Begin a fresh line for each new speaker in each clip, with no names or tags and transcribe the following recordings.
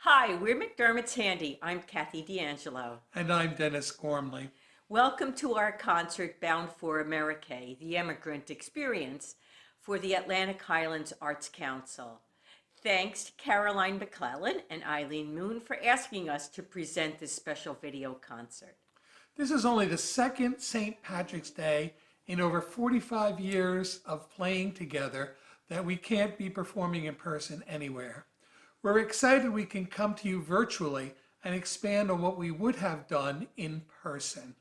Hi, we're McDermott's Handy. I'm Kathy DeAngelo.
And I'm Dennis Gormley.
Welcome to our concert Bound for America, the Emigrant Experience for the Atlantic Highlands Arts Council. Thanks to Caroline McClellan and Eileen Moon for asking us to present this special video concert.
This is only the second St. Patrick's Day in over 45 years of playing together that we can't be performing in person anywhere. We're excited we can come to you virtually and expand on what we would have done in person.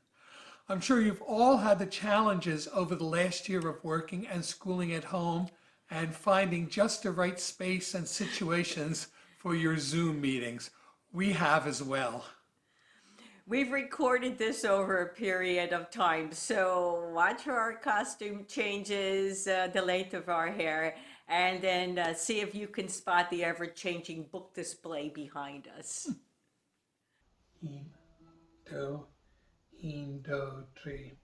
I'm sure you've all had the challenges over the last year of working and schooling at home and finding just the right space and situations for your Zoom meetings. We have as well.
We've recorded this over a period of time, so watch for our costume changes, the length of our hair, and then see if you can spot the ever-changing book display behind us.
In, do, tree.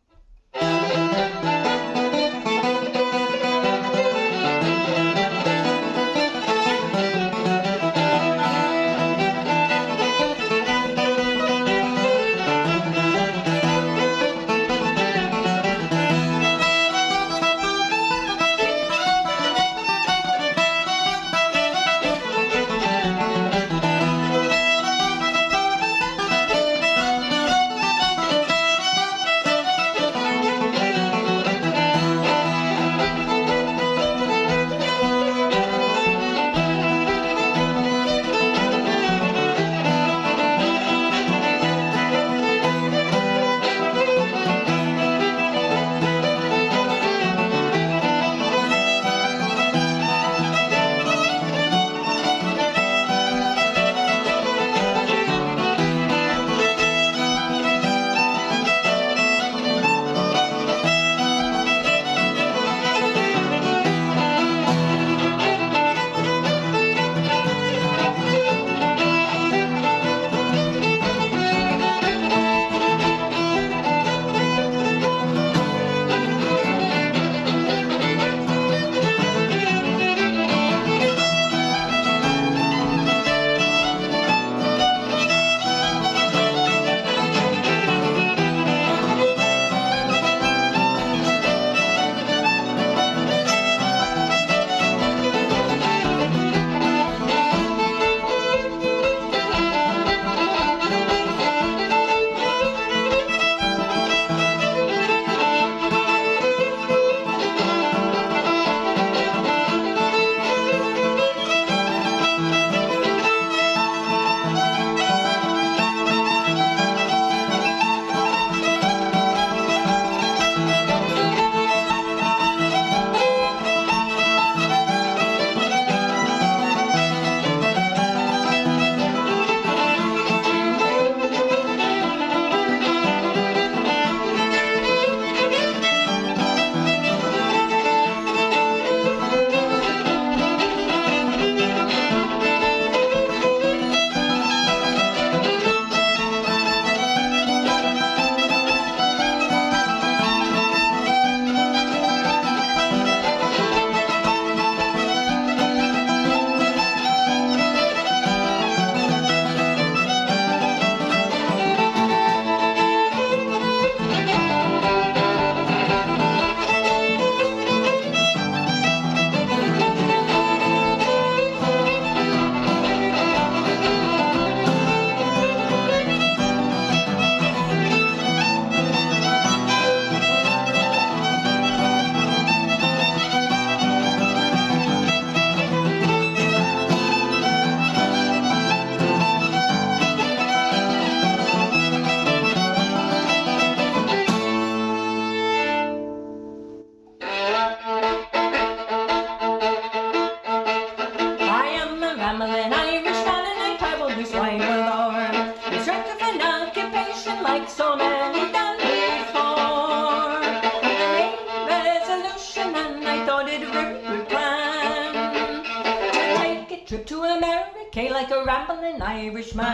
Like a rambling Irishman.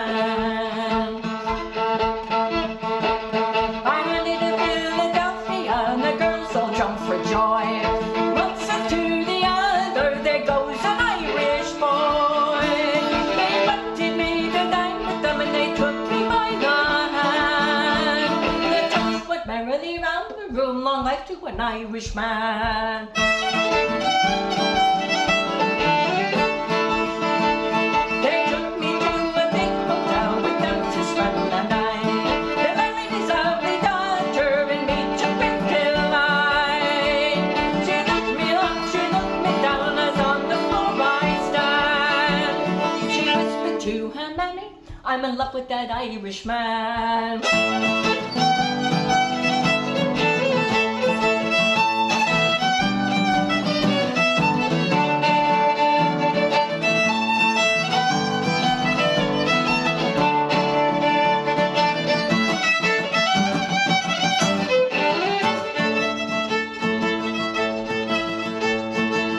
I landed in Philadelphia and the girls all jump for joy. One said to the other, there goes an Irish boy. They looked at me
an Irishman. They took me to a big hotel with them to spend the night. They married his lovely daughter and me to pick line. She looked me up, she looked me down as on the floor I stand. She whispered to her nanny, I'm in love with that Irishman.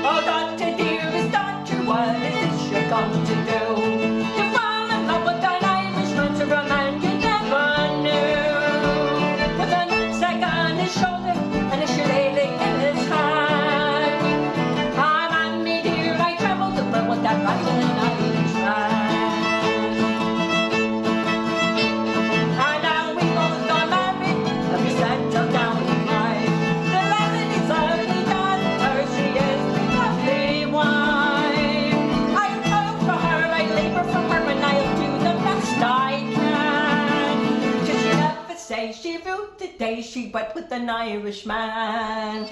Oh, Doctor, dearest Doctor, what is this you're going to do? To fall in love with an Irishman, to a man you never knew. With a knapsack on his shoulder and a shillelagh in his hand. Ah, mammy dear, I travelled the world with that rattling Irishman. And now we both are married, and we settle down in life. The lad is early daughter, she is my lovely wife. I toil for her, I labour for her, and I'll do the best I can. Till she never say she ruled the day she went with an Irishman.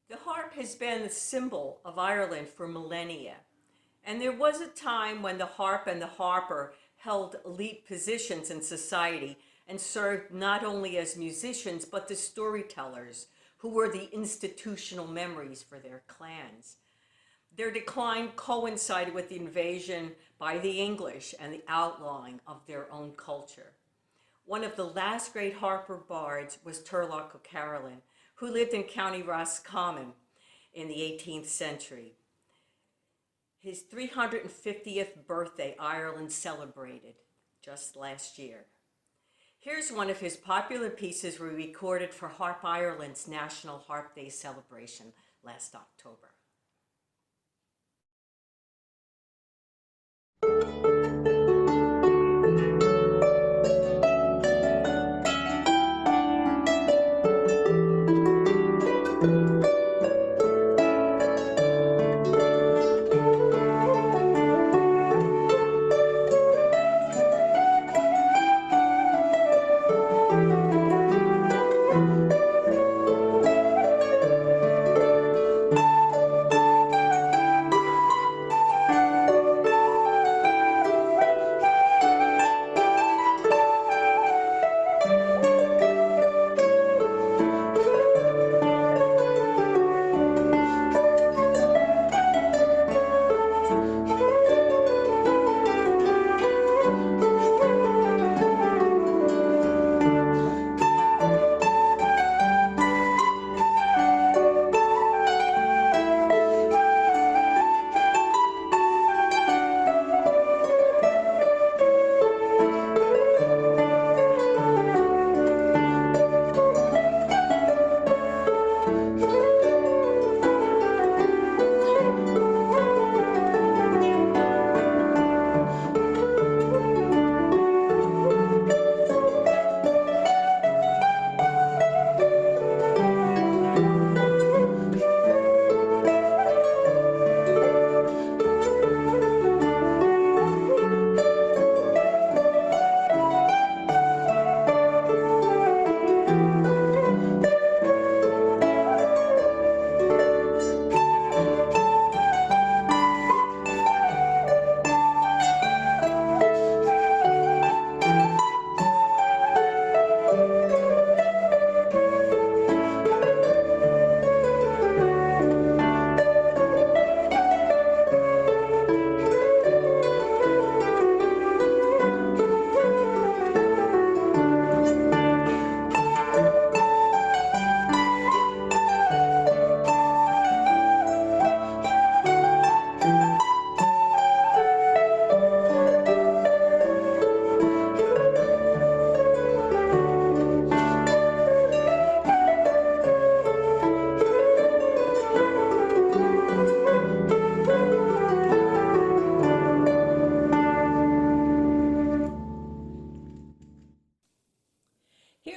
The harp has been the symbol of Ireland for millennia, and there was a time when the harp and the harper held elite positions in society and served not only as musicians but as storytellers who were the institutional memories for their clans. Their decline coincided with the invasion by the English and the outlawing of their own culture. One of the last great harper bards was Turlough O'Carolan, who lived in County Roscommon in the 18th century. His 350th birthday Ireland celebrated just last year. Here's one of his popular pieces we recorded for Harp Ireland's National Harp Day celebration last October.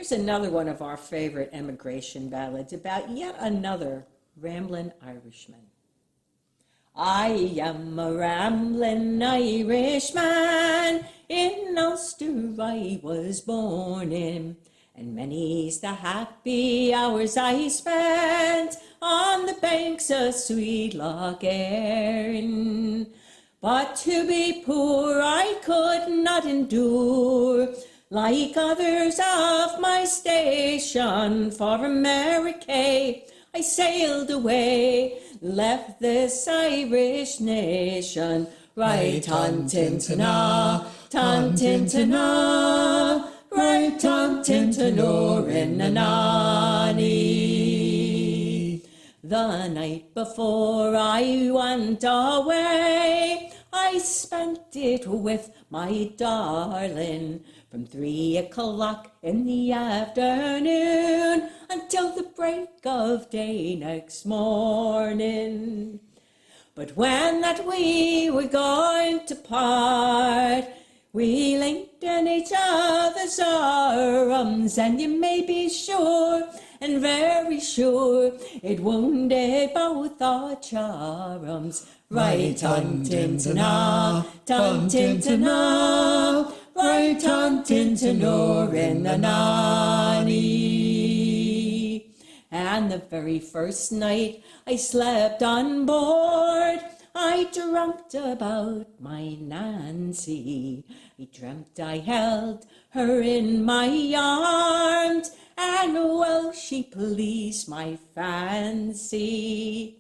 Here's another one of our favorite emigration ballads about yet another ramblin' Irishman. I am a ramblin' Irishman, in Ulster I was born in, and many's the happy hours I spent on the banks of sweet Loch Erin. But to be poor I could not endure, like others of my station. For America I sailed away, left this Irish nation. Right on Tintana, ton Tintana, right on Tintanorinanani. The night before I went away, I spent it with my darling, from 3 o'clock in the afternoon until the break of day next morning. But when that we were going to part, we linked in each other's arms, and you may be sure, and very sure, it wounded both our charms. Right on Tintana, ton Tintana, right on Tintanorinanani. And the very first night I slept on board, I dreamt about my Nancy. I dreamt I held her in my arms, and well, she pleased my fancy.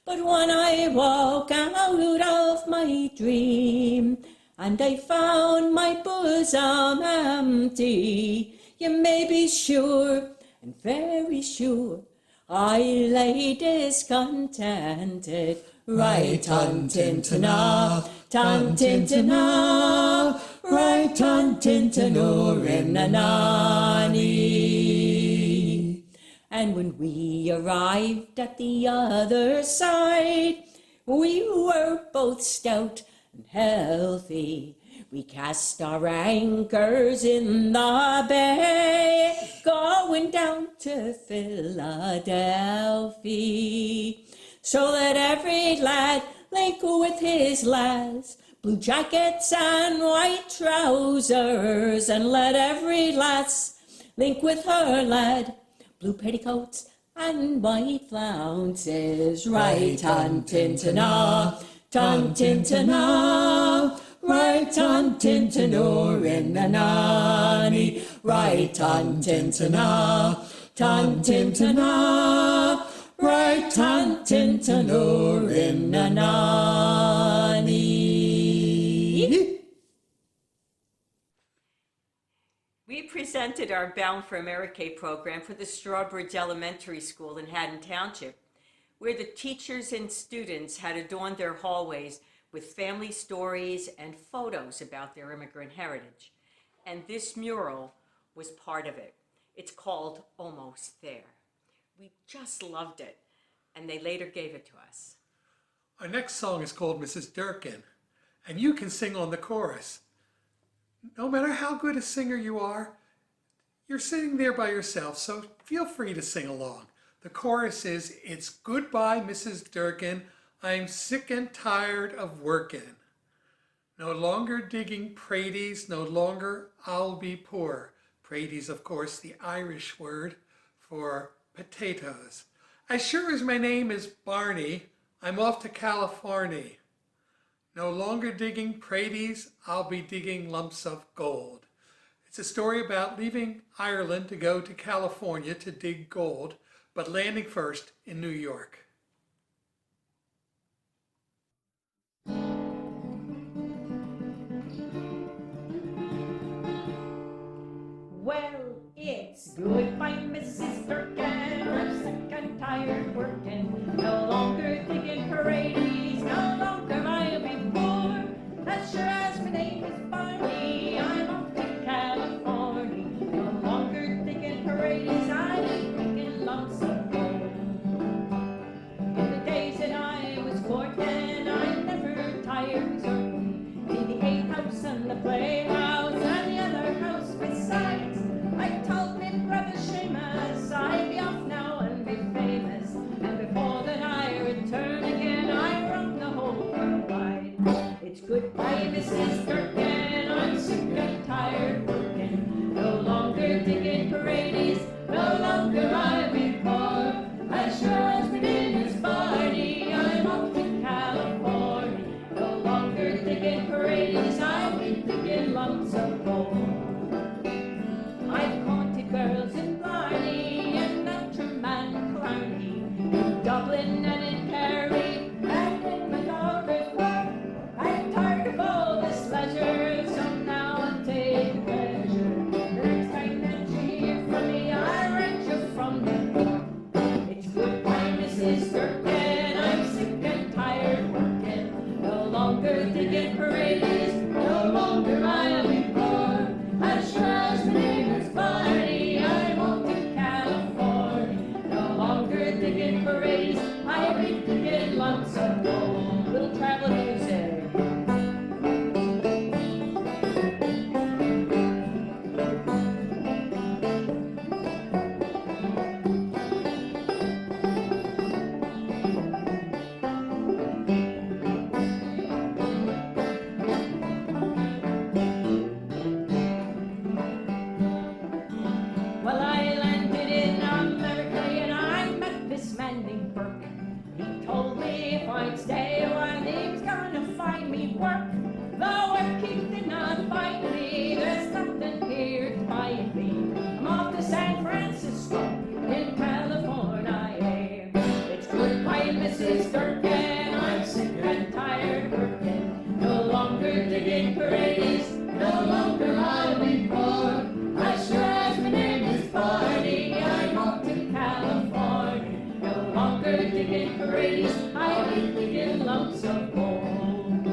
But when I woke out of my dream, and I found my bosom empty, you may be sure, and very sure, I lay discontented. Right on Tintana, ton Tintana, right on Tintanorinanani. And when we arrived at the other side, we were both stout and healthy. We cast our anchors in the bay, going down to Philadelphia, so that every lad link with his lass, blue jackets and white trousers, and let every lass link with her lad, blue petticoats and white flounces. Right on Tintana, ton Tintana, right on Tintanorinanani. Right on Tintana, ton Tintana, right on Tintanorinanani. We presented our Bound for America program for the Strawbridge Elementary School in Haddon Township, where the teachers and students had adorned their hallways with family stories and photos about their immigrant heritage. And this mural was part of it. It's called Almost There. We just loved it, and they later gave it to us.
Our next song is called Mrs. Durkin, and you can sing on the chorus. No matter how good a singer you are, you're sitting there by yourself, so feel free to sing along. The chorus is, "It's goodbye, Mrs. Durkin, I'm sick and tired of working. No longer digging praties, no longer I'll be poor." Praties, of course, the Irish word for potatoes. "As sure as my name is Barney, I'm off to California. No longer digging praties, I'll be digging lumps of gold." It's a story about leaving Ireland to go to California to dig gold, but landing first in New York.
Well, it's goodbye, Mrs. Durkin. I'm sick and tired working. No longer digging parades, no longer I'll be poor. As sure as my name is Barney, I'm off to California. No longer digging parades, I'm digging lumps of gold. In the days that I was courting, I never tired working. In the hay house and the playhouse and the other house besides, I told me goodbye, Mrs. Durkin. I'm sick and tired working. No longer digging parades, no longer I report. As sure as my name is Barney, I'm off to California. No longer digging parades, I'll be digging lumps of gold. I've courted girls in Blarney and Antrim and Killarney, in Dublin and in Kerry, and in Mallorca's work. I'm tired of all this leisure, so now I'll take a pleasure. The next time that you hear from me, I'll write you from New York. It's goodbye, Mrs. Durkin. I'm sick and tired working. No longer digging parades, no longer I'll be poor. As sure as my name is Barney, I'm off to California. No longer digging parades, I'll be digging lumps of gold. Little traveling music. Well, I landed in America and I met this man named Durkin. He told me if I'd stay a while, he was gonna find me work. Though work he did not find me, there's nothing here to find me. I'm off to San Francisco in California. It's goodbye, Mrs. Durkin. I'm sick and tired working. No longer digging parades, no longer I'll be poor. As sure as my name is Barney, I'm off to California. No longer digging parades, I'll be digging lumps of gold.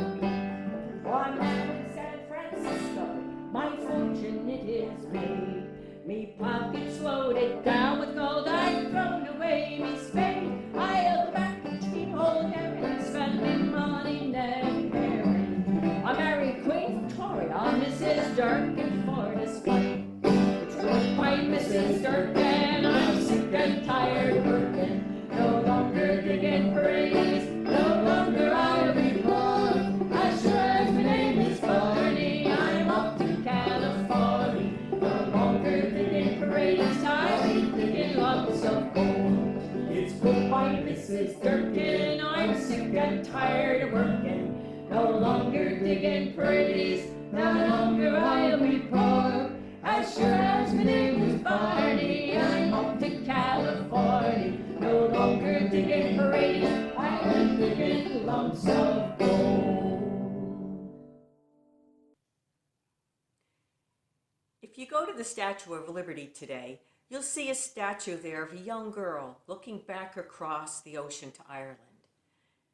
Oh, I'm now in San Francisco, my fortune it is made. Me pockets loaded down with gold, I've thrown away me spade. I'll back a cheap old herring, spending money never caring. I married Queen Victoria, Mrs. Durkin for display. Goodbye, Mrs. Durkin. I'm sick and tired working. No longer digging parades, no longer I'll be poor. As sure as my name is Barney, I'm off to California. No longer digging parades, I'll be digging lumps of gold. It's goodbye, Mrs. Durkin. I'm sick and tired of working. No longer digging parades, no longer I'll be poor. As sure as my name is Barney, I'm off to California. No longer digging parades, I'm digging lumps of gold.
If you go to the Statue of Liberty today, you'll see a statue there of a young girl looking back across the ocean to Ireland.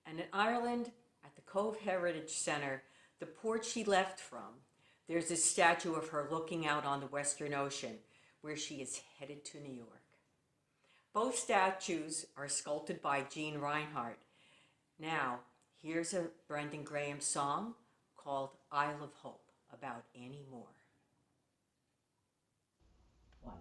And in Ireland, at the Cove Heritage Center, the port she left from, there's a statue of her looking out on the Western Ocean, where she is headed to New York. Both statues are sculpted by Jean Reinhardt. Now, here's a Brendan Graham song called Isle of Hope about Annie Moore.
One.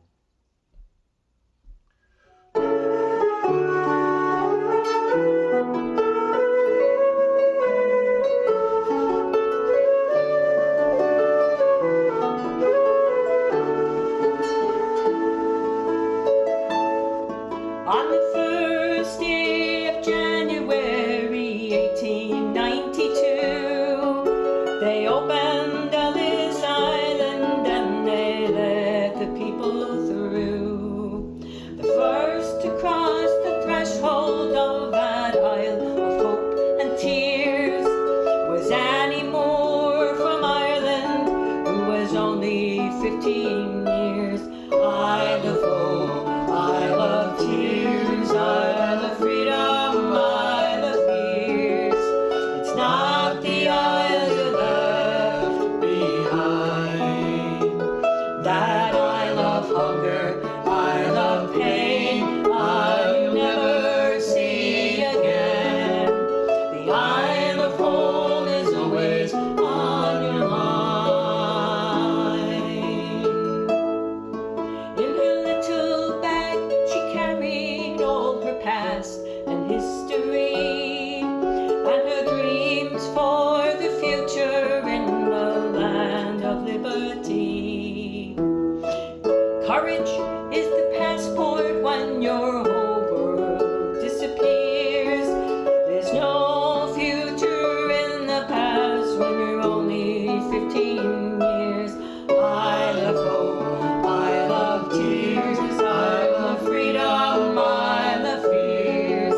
On the first day of January 1892, they opened Ellis Island and they let the people through. The first to cross the threshold of that Isle of Hope and Tears was Annie Moore from Ireland, who was only 15 years. Isle of Hope, Isle of Tears, Isle of Freedom, Isle of Fears. It's not the isle you left behind, that Isle of Hunger, Isle of Pain, I'll never see again. The Isle of Home is always on your mind. In her little
Courage is the passport when your whole world disappears. There's no future in the past when you're only 15 years. I love hope, I love tears, I love freedom, I love fears.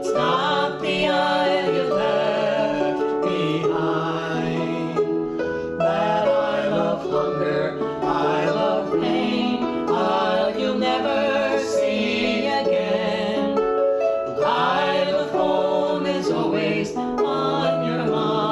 It's not the I you left behind that I love hunger, I love pain, you'll never see again. The I love home is always on your mind.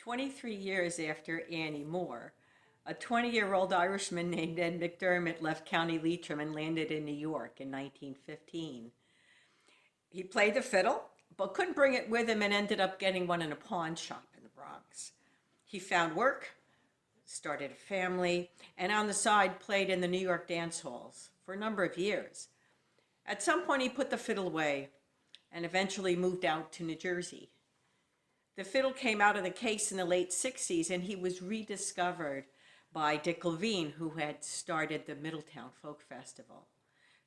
23 years after Annie Moore, a 20-year-old Irishman named Ed McDermott left County Leitrim and landed in New York in 1915. He played the fiddle, but couldn't bring it with him and ended up getting one in a pawn shop in the Bronx. He found work, started a family, and on the side played in the New York dance halls for a number of years. At some point, he put the fiddle away and eventually moved out to New Jersey. The fiddle came out of the case in the late 60s, and he was rediscovered by Dick Levine, who had started the Middletown Folk Festival.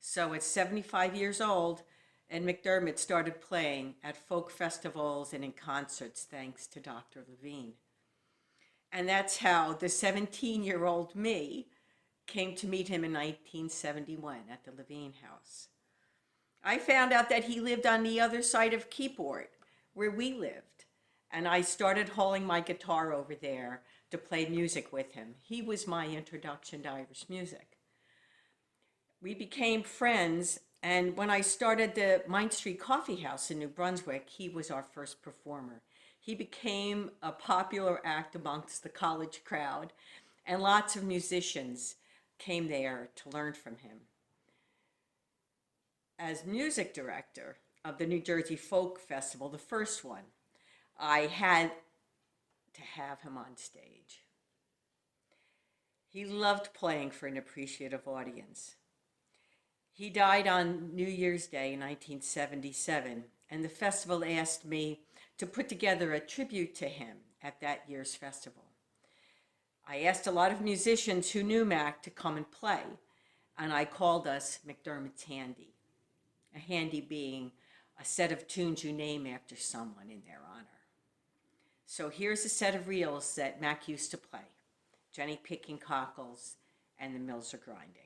So at 75 years old, Ed McDermott started playing at folk festivals and in concerts thanks to Dr. Levine. And that's how the 17-year-old me came to meet him in 1971 at the Levine House. I found out that he lived on the other side of Keyport, where we lived, and I started hauling my guitar over there to play music with him. He was my introduction to Irish music. We became friends, and when I started the Mine Street Coffee House in New Brunswick, he was our first performer. He became a popular act amongst the college crowd, and lots of musicians came there to learn from him. As music director of the New Jersey Folk Festival, the first one, I had to have him on stage. He loved playing for an appreciative audience. He died on New Year's Day in 1977, and the festival asked me to put together a tribute to him at that year's festival. I asked a lot of musicians who knew Mac to come and play, and I called us McDermott's Handy, a handy being a set of tunes you name after someone in their honor. So here's a set of reels that Mac used to play, Jenny picking cockles, and the mills are grinding.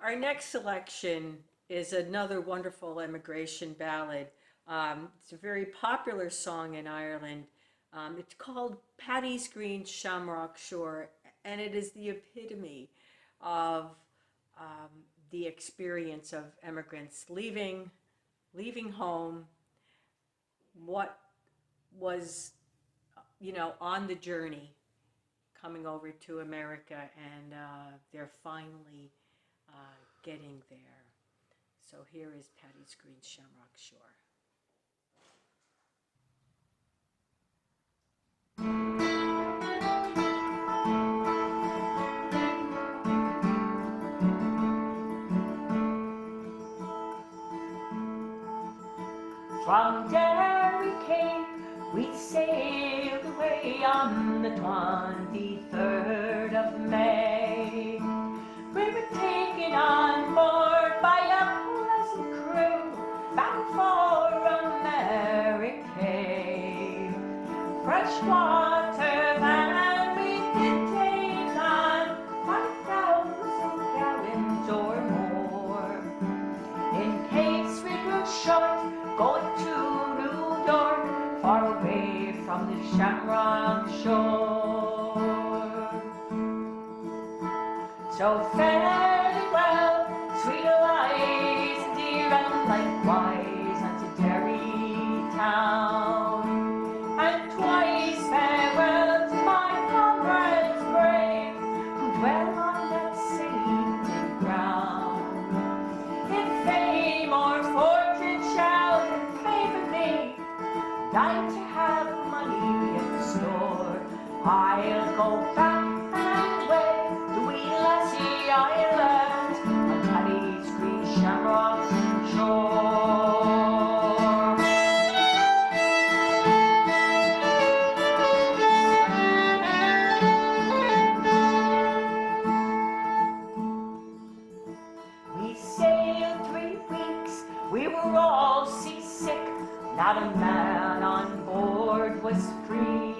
Our next selection is another wonderful immigration ballad. It's a very popular song in Ireland. It's called Paddy's Green Shamrock Shore, and it is the epitome of the experience of immigrants leaving home, what was, on the journey coming over to America, and they're finally getting there. So here is Paddy's Green Shamrock Shore.
From Derry Cape we sailed away on the 23rd of May. We were taken on board by a pleasant crew bound for America. Fresh water and we did take on 5,000 gallons or more. In case we grew short going to New York, Shamrock shore. So farewell, sweet Eliza, dear, and likewise unto Derry town. And twice farewell to my comrades brave, who dwell on that sainted ground. If fame or fortune shall favor me, like to have money in store, I'll go back and wed the wee lassie I left on Paddy's green Shamrock shore. We sailed 3 weeks, we were all seasick, not a man on board was free.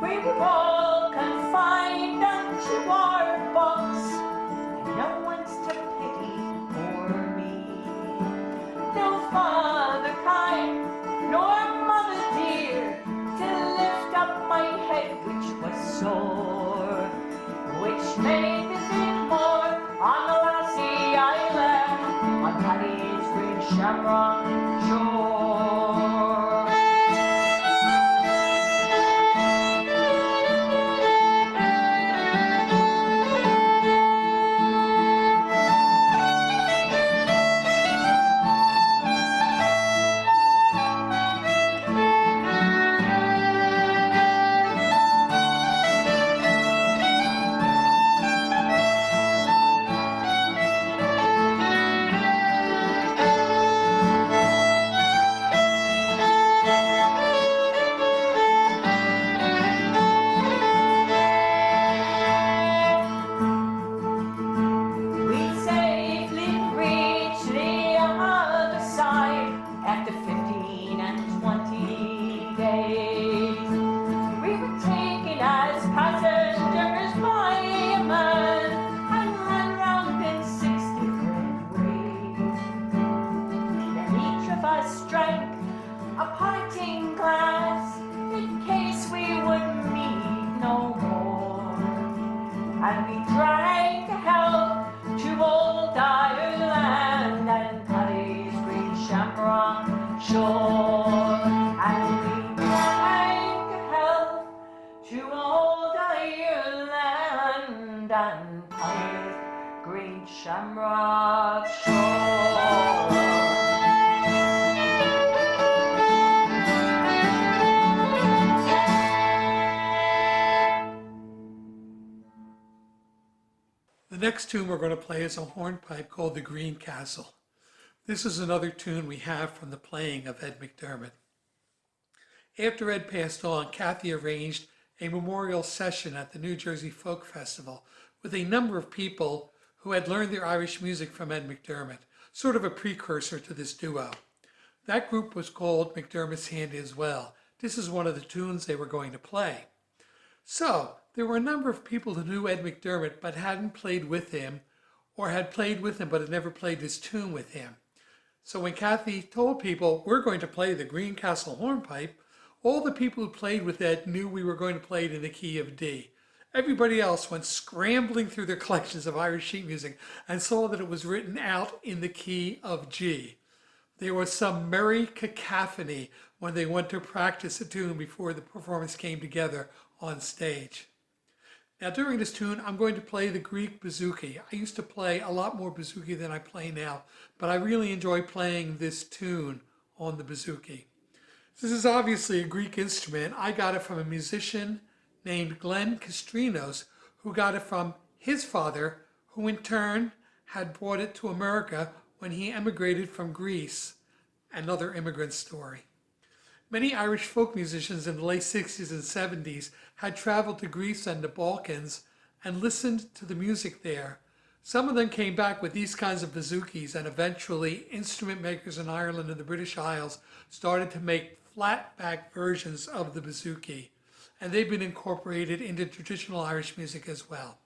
We were all confined unto our bunks, and no one's to pity for me. No father kind, nor mother dear, to lift up my head which was sore, which made me think more on the lassie I left on Paddy's green Shamrock shore. Shamrock shore.
The next tune we're going to play is a hornpipe called The Green Castle. This is another tune we have from the playing of Ed McDermott. After Ed passed on, Kathy arranged a memorial session at the New Jersey Folk Festival with a number of people who had learned their Irish music from Ed McDermott, sort of a precursor to this duo. That group was called McDermott's Hand As Well. This is one of the tunes they were going to play. So, there were a number of people who knew Ed McDermott but hadn't played with him, or had played with him but had never played this tune with him. So when Kathy told people, we're going to play the Green Castle Hornpipe, all the people who played with Ed knew we were going to play it in the key of D. Everybody else went scrambling through their collections of Irish sheet music and saw that it was written out in the key of G. There was some merry cacophony when they went to practice a tune before the performance came together on stage. Now during this tune, I'm going to play the Greek Bouzouki. I used to play a lot more bouzouki than I play now, but I really enjoy playing this tune on the bouzouki. This is obviously a Greek instrument. I got it from a musician named Glenn Kastrinos, who got it from his father, who in turn had brought it to America when he emigrated from Greece. Another immigrant story. Many Irish folk musicians in the late 60s and 70s had traveled to Greece and the Balkans and listened to the music there. Some of them came back with these kinds of bouzouki's, and eventually instrument makers in Ireland and the British Isles started to make flat-back versions of the bouzouki. And they've been incorporated into traditional Irish music as well.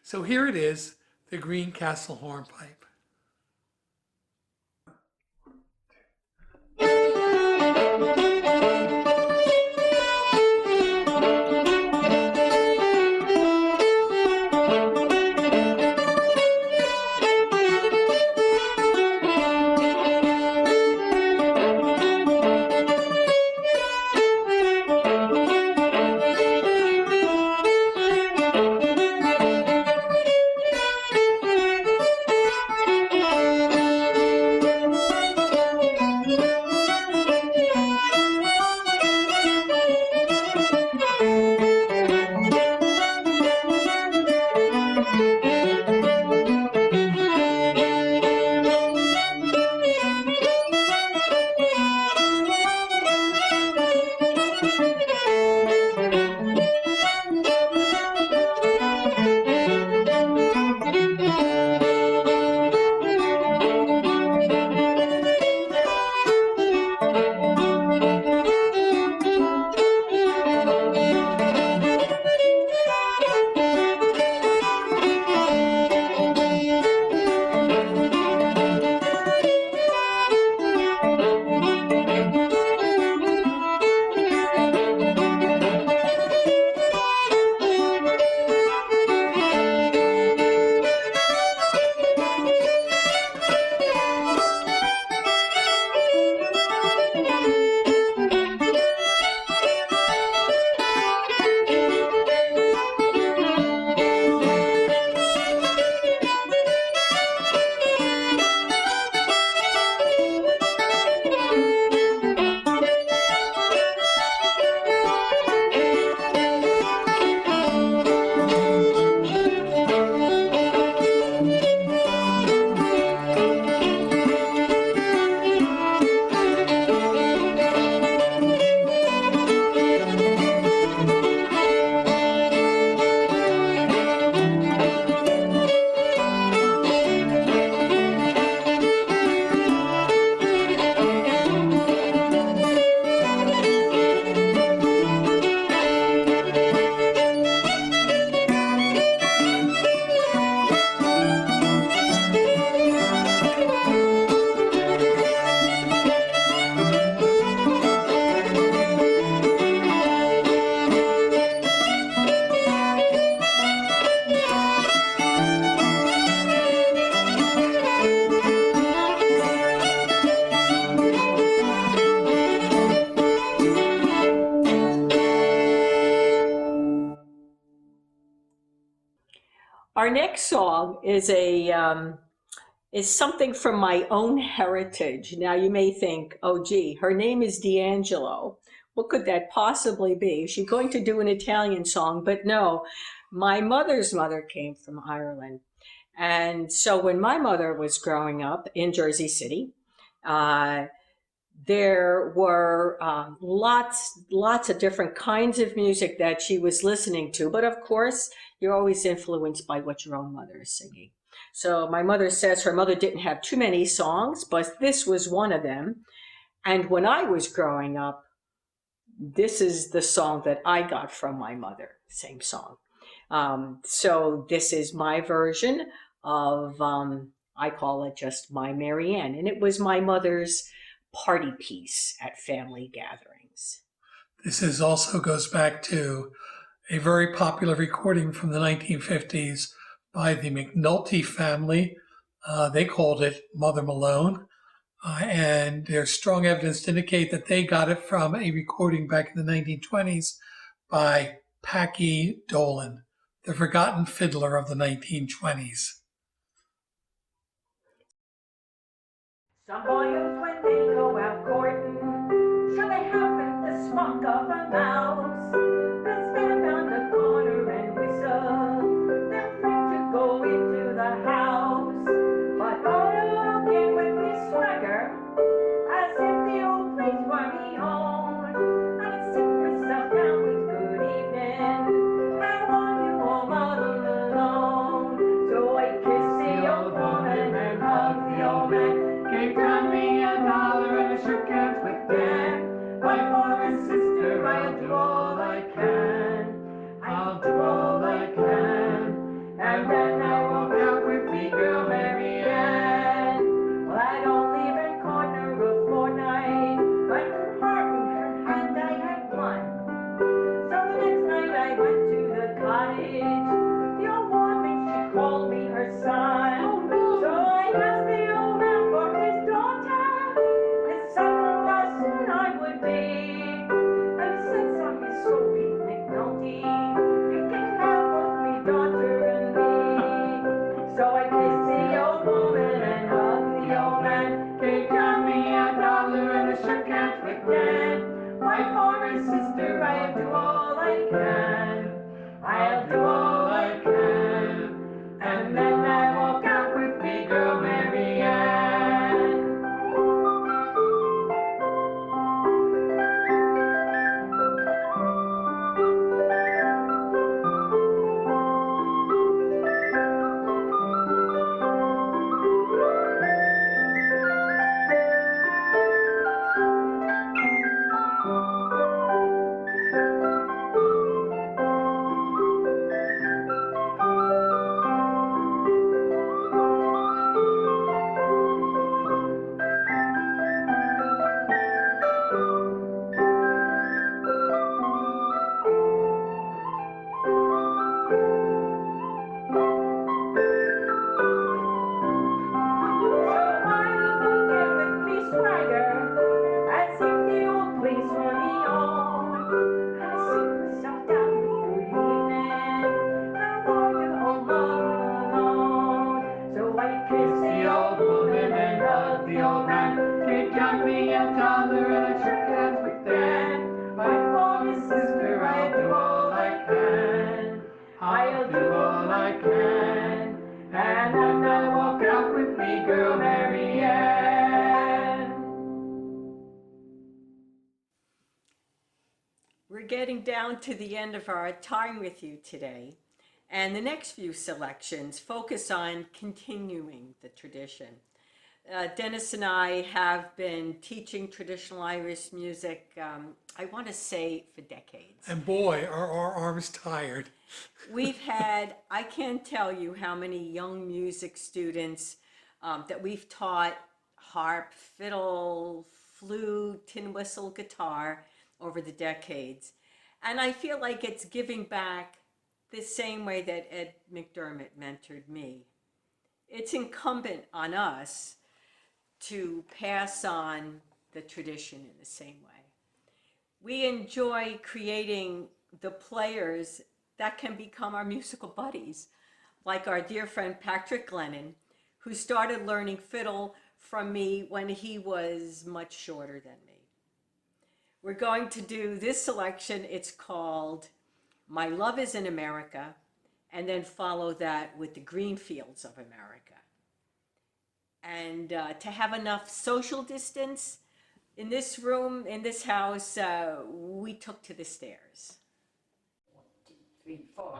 So here it is, the Green Castle Hornpipe.
Our next song is something from my own heritage. Now you may think, oh gee, her name is DeAngelo. What could that possibly be? Is she going to do an Italian song? But no, my mother's mother came from Ireland. And so when my mother was growing up in Jersey City, uh, there were lots of different kinds of music that she was listening to. But of course, you're always influenced by what your own mother is singing. So my mother says her mother didn't have too many songs, but this was one of them. And when I was growing up, this is the song that I got from my mother, same song. So this is my version of, I call it just My Marianne. And it was my mother's party piece at family gatherings.
This is also goes back to a very popular recording from the 1950s by the McNulty family. They called it Mother Malone. And there's strong evidence to indicate that they got it from a recording back in the 1920s by Packy Dolan, the forgotten fiddler of the 1920s.
Some boys when they go out courting, sure they haven't the spunk of a mouse. They'll stand on the corner and whistle. They're afraid to go into the house. But oh, look in with me swagger, as if the old place were me own. And I sit myself down with good evening, how are you all mother alone? So I kiss the old woman and hug the old man. Gave Tommy $1 and I shook hands with Dan. My poor sister, I'll do all I can. I'll do all I can. And then I walk out with me girl Mary Ann. Well, I'd only been corner a fortnight, but her heart in her hand I had won. So the next night I went to the cottage. The old woman, she called me her son. So I asked the old man for his daughter, his son was soon I would be. And he said, son, he's so Pete McNulty, you can have both me daughter and me. So I kissed the old woman and hugged the old man, gave Tommy $1 and I shook hands with Dan. My poor sister, I'll do all I can. I'll do all I can. And then I walk out with me girl Mary Ann. I'll do all I can, and then I walk out with me girl Mary Ann.
We're getting down to the end of our time with you today, and the next few selections focus on continuing the tradition. Dennis and I have been teaching traditional Irish music, I want to say, for decades.
And boy, are our arms tired.
We've had, I can't tell you how many young music students that we've taught harp, fiddle, flute, tin whistle, guitar over the decades. And I feel like it's giving back the same way that Ed McDermott mentored me. It's incumbent on us to pass on the tradition in the same way. We enjoy creating the players that can become our musical buddies. like our dear friend Patrick Glennon, who started learning fiddle from me when he was much shorter than me. We're going to do this selection. It's called My Love is in America, and then follow that with the Green Fields of America. And to have enough social distance in this room, in this house, we took to the stairs.
1, 2, 3, 4.